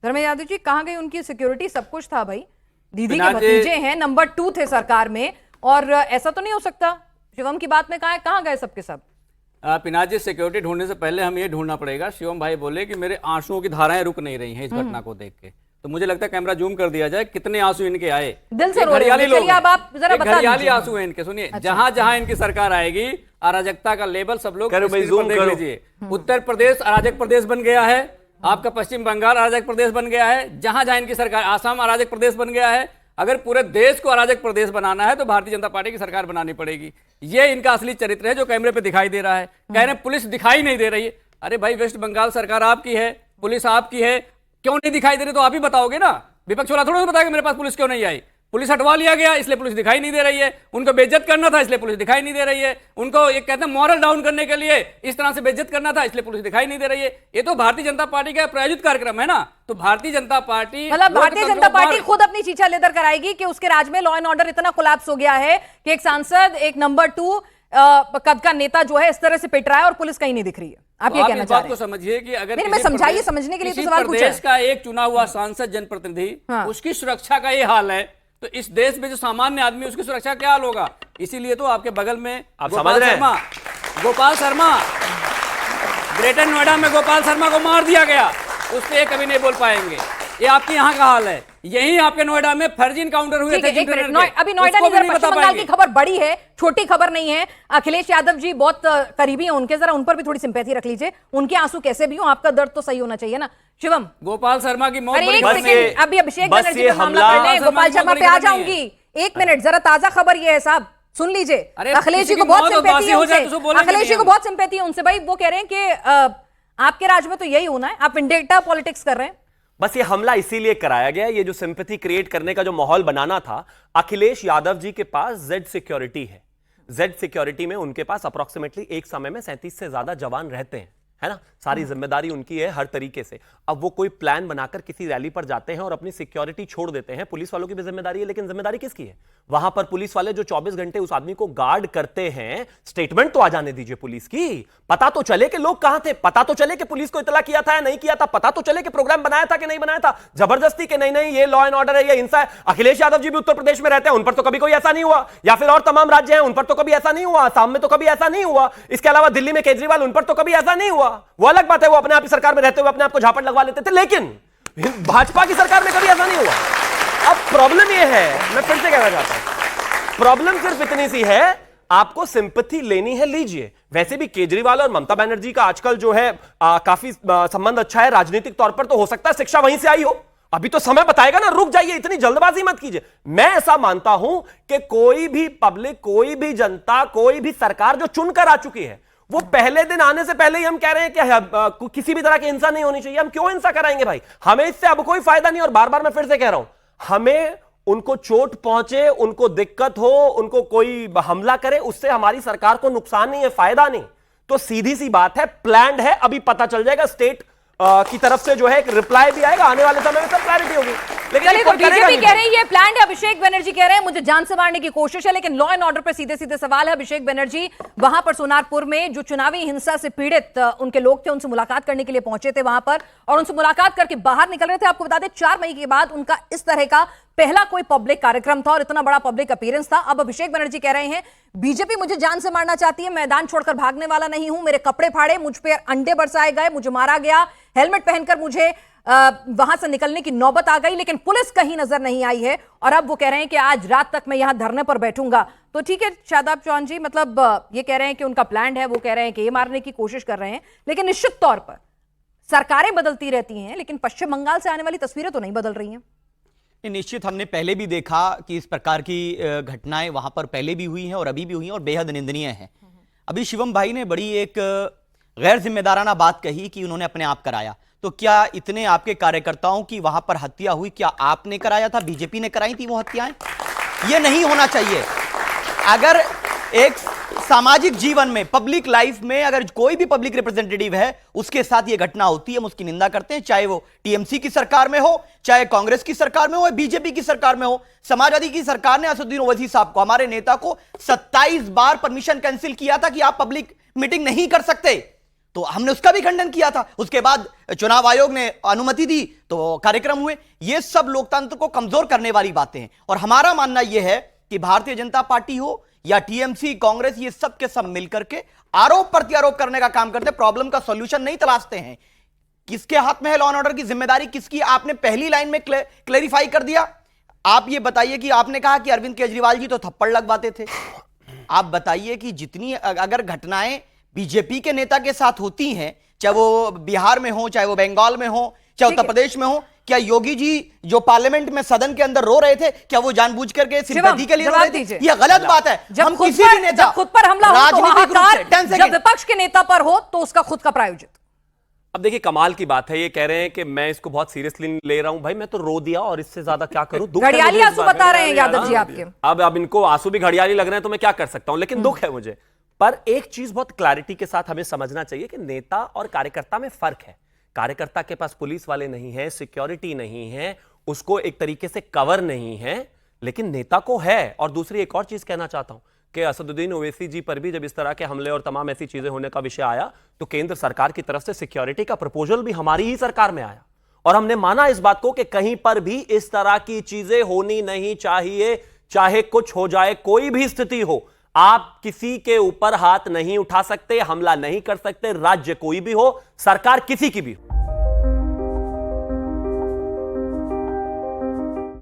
धर्मेंद्र यादव जी, कहाँ गई उनकी सिक्योरिटी? सब कुछ था भाई, दीदी के भतीजे हैं, नंबर 2 थे सरकार में, और ऐसा तो नहीं हो सकता। शिवम की बात में कहाँ गए सबके सब? पिनाक जी, सिक्योरिटी ढूंढने से पहले हम ये ढूंढना पड़ेगा। शिवम भाई बोले कि मेरे आंसुओं की धाराएं रुक नहीं रही हैं इस घटना को देख के, तो मुझे लगता है कैमरा जूम कर दिया जाए कितने आंसू इनके आए। दिल से रो रहे हैं। चलिए अब आप जरा बता दीजिए। घड़ियाली आंसू हैं इनके। सुनिए, जहां जहां इनकी सरकार आएगी, अराजकता का लेवल सब लोग देख लीजिए। उत्तर प्रदेश अराजक प्रदेश बन गया है, आपका पश्चिम बंगाल अराजक प्रदेश बन गया है, जहां जहां इनकी सरकार, आसाम अराजक प्रदेश बन गया है। अगर पूरे देश को अराजक प्रदेश बनाना है तो भारतीय जनता पार्टी की सरकार बनानी पड़ेगी। ये इनका असली चरित्र है जो कैमरे पे दिखाई दे रहा है। कह रहे हैं पुलिस दिखाई नहीं दे रही है। अरे भाई, वेस्ट बंगाल सरकार आपकी है, पुलिस आपकी है, क्यों नहीं दिखाई दे रही? तो आप ही बताओगे ना। विपक्ष वाला थोड़ा बताएगा मेरे पास पुलिस क्यों नहीं आई। पुलिस हटवा लिया गया इसलिए पुलिस दिखाई नहीं दे रही है। उनको बेइज्जत करना था इसलिए पुलिस दिखाई नहीं दे रही है। उनको एक कहते हैं मॉरल डाउन करने के लिए इस तरह से बेइज्जत करना था इसलिए पुलिस दिखाई नहीं दे रही है। ये तो भारतीय जनता पार्टी का प्रायोजित कार्यक्रम है ना। तो भारतीय जनता पार्टी, मतलब भारतीय जनता पार्टी खुद अपनी चीचा लेदर कराएगी कि उसके राज में लॉ एंड ऑर्डर इतना कोलैप्स हो गया है कि एक सांसद, एक नंबर 2 कद का नेता जो है इस तरह से पिट रहा है और पुलिस कहीं नहीं दिख रही है। आप ये कहना चाह रहे हैं? समझिए कि अगर मैं समझाइए, समझने के लिए तो सवाल पूछा। देश का एक चुना हुआ सांसद, जनप्रतिनिधि, उसकी सुरक्षा का ये हाल है, तो इस देश में जो सामान्य आदमी, उसकी सुरक्षा क्या हाल होगा? इसीलिए तो आपके बगल में गोपाल शर्मा, ग्रेटर नोएडा में गोपाल शर्मा को मार दिया गया, उस पर ये कभी नहीं बोल पाएंगे। ये आपके यहाँ का हाल है। यही आपके नोएडा में फर्जी इनकाउंटर हुए थे। अभी नोएडा नहीं, पश्चिम बंगाल की खबर बड़ी है, छोटी खबर नहीं है। अखिलेश यादव जी बहुत करीबी हैं उनके, जरा उन पर भी थोड़ी सिंपैथी रख लीजिए। उनके आंसू कैसे भी हो, आपका दर्द तो सही होना चाहिए ना। शिवम, गोपाल शर्मा की मौत, अभी अभिषेक बनर्जी पे मामला कर लें, गोपाल शर्मा पे आ जाऊंगी। एक मिनट, जरा ताजा खबर ये है साहब, सुन लीजिए। अखिलेश जी को बहुत सिंपैथी है उनसे, अखिलेश जी को बहुत सिंपैथी है उनसे भाई। वो कह रहे हैं कि आपके राज में तो यही होना है, आप वेंडेटा पॉलिटिक्स कर रहे हैं। बस ये हमला इसीलिए कराया गया, ये जो सिंपैथी क्रिएट करने का जो माहौल बनाना था। अखिलेश यादव जी के पास जेड सिक्योरिटी है। जेड सिक्योरिटी में उनके पास अप्रोक्सीमेटली एक समय में 37 से ज्यादा जवान रहते हैं, है ना। सारी जिम्मेदारी उनकी है हर तरीके से। अब वो कोई प्लान बनाकर किसी रैली पर जाते हैं और अपनी सिक्योरिटी छोड़ देते हैं। पुलिस वालों की भी जिम्मेदारी है, लेकिन जिम्मेदारी किसकी है? वहां पर पुलिस वाले जो 24 घंटे उस आदमी को गार्ड करते हैं। स्टेटमेंट तो आ जाने दीजिए पुलिस की, पता तो चले कि लोग कहां थे, पता तो चले कि पुलिस को इतला किया था या नहीं किया था, पता तो चले कि प्रोग्राम बनाया था कि नहीं बनाया था। जबरदस्ती के नहीं ये लॉ एंड ऑर्डर है, ये हिंसा है। अखिलेश यादव जी भी उत्तर प्रदेश में रहते हैं, उन पर तो कभी कोई ऐसा नहीं हुआ, या फिर और तमाम राज्य हैं उन पर तो कभी ऐसा नहीं हुआ, आसाम में तो कभी ऐसा नहीं हुआ। इसके अलावा दिल्ली में केजरीवाल, उन पर तो कभी ऐसा नहीं हुआ। वो अलग बात है, वो अपने आप ही सरकार में रहते हुए अपने आप को झापट लगवा लेते थे, लेकिन भाजपा की सरकार में कभी ऐसा नहीं हुआ। अब प्रॉब्लम यह है, मैं फिर से कहना चाहता हूं, प्रॉब्लम सिर्फ इतनी सी है, आपको सिंपैथी लेनी है लीजिए। वैसे भी केजरीवाल और ममता बनर्जी का आजकल जो है काफी संबंध अच्छा है राजनीतिक तौर पर, तो हो सकता है शिक्षा वहीं से आई हो। अभी तो समय बताएगा ना, रुक जाइए, इतनी जल्दबाजी मत कीजिए। मैं ऐसा मानता हूं कि कोई भी पब्लिक, कोई भी जनता, कोई भी सरकार जो चुनकर आ चुकी है, वो पहले दिन आने से पहले ही हम कह रहे हैं कि किसी भी तरह की हिंसा नहीं होनी चाहिए। हम क्यों हिंसा कराएंगे भाई? हमें इससे अब कोई फायदा नहीं। और बार बार मैं फिर से कह रहा हूं, हमें उनको चोट पहुंचे, उनको दिक्कत हो, उनको कोई हमला करे, उससे हमारी सरकार को नुकसान नहीं है, फायदा नहीं। तो सीधी सी बात है, प्लान्ड है। अभी पता चल जाएगा, स्टेट की तरफ से जो है एक रिप्लाई भी आएगा, आने वाले समय में सब क्लैरिटी होगी। लेकिन तो बीजेपी कह रही है प्लान है, अभिषेक बनर्जी कह रहे हैं मुझे जान से मारने की कोशिश है। लेकिन लॉ एंड ऑर्डर पर सीधे सीधे सवाल है। अभिषेक बनर्जी वहां पर सोनारपुर में जो चुनावी हिंसा से पीड़ित उनके लोग थे, उनसे मुलाकात करने के लिए पहुंचे थे वहां पर, और उनसे मुलाकात करके बाहर निकल रहे थे। आपको बता दें 4 मई के बाद उनका इस तरह का पहला कोई पब्लिक कार्यक्रम था और इतना बड़ा पब्लिक अपीयरेंस था। अब अभिषेक बनर्जी कह रहे हैं बीजेपी मुझे जान से मारना चाहती है, मैदान छोड़कर भागने वाला नहीं हूं, मेरे कपड़े फाड़े, मुझ पर अंडे बरसाए गए, मुझे मारा गया, हेलमेट पहनकर मुझे वहां से निकलने की नौबत आ गई, लेकिन पुलिस कहीं नजर नहीं आई है। और अब वो कह रहे हैं कि आज रात तक मैं यहां धरने पर बैठूंगा। तो ठीक है शादाब चौहान जी, मतलब ये कह रहे हैं कि उनका प्लान है, वो कह रहे हैं कि ये मारने की कोशिश कर रहे हैं। लेकिन निश्चित तौर पर सरकारें बदलती रहती हैं, लेकिन पश्चिम बंगाल से आने वाली तस्वीरें तो नहीं बदल रही हैं। निश्चित हमने पहले भी देखा कि इस प्रकार की घटनाएं वहां पर पहले भी हुई हैं और अभी भी हुई हैं और बेहद निंदनीय हैं। अभी शिवम भाई ने बड़ी एक गैर जिम्मेदाराना बात कही कि उन्होंने अपने आप कराया। तो क्या इतने आपके कार्यकर्ताओं की वहां पर हत्या हुई, क्या आपने कराया था, बीजेपी ने कराई थी वो हत्याएं? ये नहीं होना चाहिए। अगर एक सामाजिक जीवन में, पब्लिक लाइफ में अगर कोई भी पब्लिक रिप्रेजेंटेटिव है उसके साथ ये घटना होती है, हम उसकी निंदा करते हैं, चाहे वो टीएमसी की सरकार में हो, चाहे कांग्रेस की सरकार में हो, बीजेपी की सरकार में हो। समाजवादी की सरकार ने असदुद्दीन ओवैसी साहब को, हमारे नेता को 27 बार परमिशन कैंसिल किया था कि आप पब्लिक मीटिंग नहीं कर सकते। तो हमने उसका भी खंडन किया था। उसके बाद चुनाव आयोग ने अनुमति दी तो कार्यक्रम हुए। ये सब लोकतंत्र को कमजोर करने वाली बातें हैं। और हमारा मानना यह है कि भारतीय जनता पार्टी हो या टीएमसी, कांग्रेस, ये सब के सब मिलकर के आरोप प्रत्यारोप करने का काम करते, प्रॉब्लम का सॉल्यूशन नहीं तलाशते हैं। किसके हाथ में है लॉ एंड ऑर्डर की जिम्मेदारी, किसकी? आपने पहली लाइन में क्लेरिफाई कर दिया। आप ये बताइए कि आपने कहा कि अरविंद केजरीवाल जी तो थप्पड़ लगवाते थे। आप बताइए कि जितनी अगर घटनाएं बीजेपी के नेता के साथ होती हैं, चाहे वो बिहार में हो, चाहे वो बंगाल में हो, चाहे उत्तर प्रदेश में हो, क्या योगी जी जो पार्लियामेंट में सदन के अंदर रो रहे थे, क्या वो जानबूझ करके सिंपैथी के लिए रो रहे थे? ये गलत बात है। जब खुद पर हमला हो तो हाहाकार, जब विपक्ष के नेता पर हो तो उसका खुद का प्रायोजित। अब देखिए कमाल की बात है, ये कह रहे हैं कि मैं इसको बहुत सीरियसली ले रहा हूं। भाई मैं तो रो दिया और इससे ज्यादा क्या करूं? घड़ियाली आंसू बता रहे हैं यादव जी आपके। अब इनको आंसू भी घड़ियाली लग रहे हैं तो मैं क्या कर सकता हूं, लेकिन दुख है मुझे। पर एक चीज बहुत क्लैरिटी के साथ हमें समझना चाहिए कि नेता और कार्यकर्ता में फर्क है। कार्यकर्ता के पास पुलिस वाले नहीं है, सिक्योरिटी नहीं है, उसको एक तरीके से कवर नहीं है, लेकिन नेता को है। और दूसरी एक और चीज कहना चाहता हूं कि असदुद्दीन ओवैसी जी पर भी जब इस तरह के हमले और तमाम ऐसी चीजें होने का विषय आया तो केंद्र सरकार की तरफ से सिक्योरिटी का प्रपोजल भी हमारी ही सरकार में आया और हमने माना इस बात को कि कहीं पर भी इस तरह की चीजें होनी नहीं चाहिए। चाहे कुछ हो जाए, कोई भी स्थिति हो, आप किसी के ऊपर हाथ नहीं उठा सकते, हमला नहीं कर सकते, राज्य कोई भी हो, सरकार किसी की भी हो।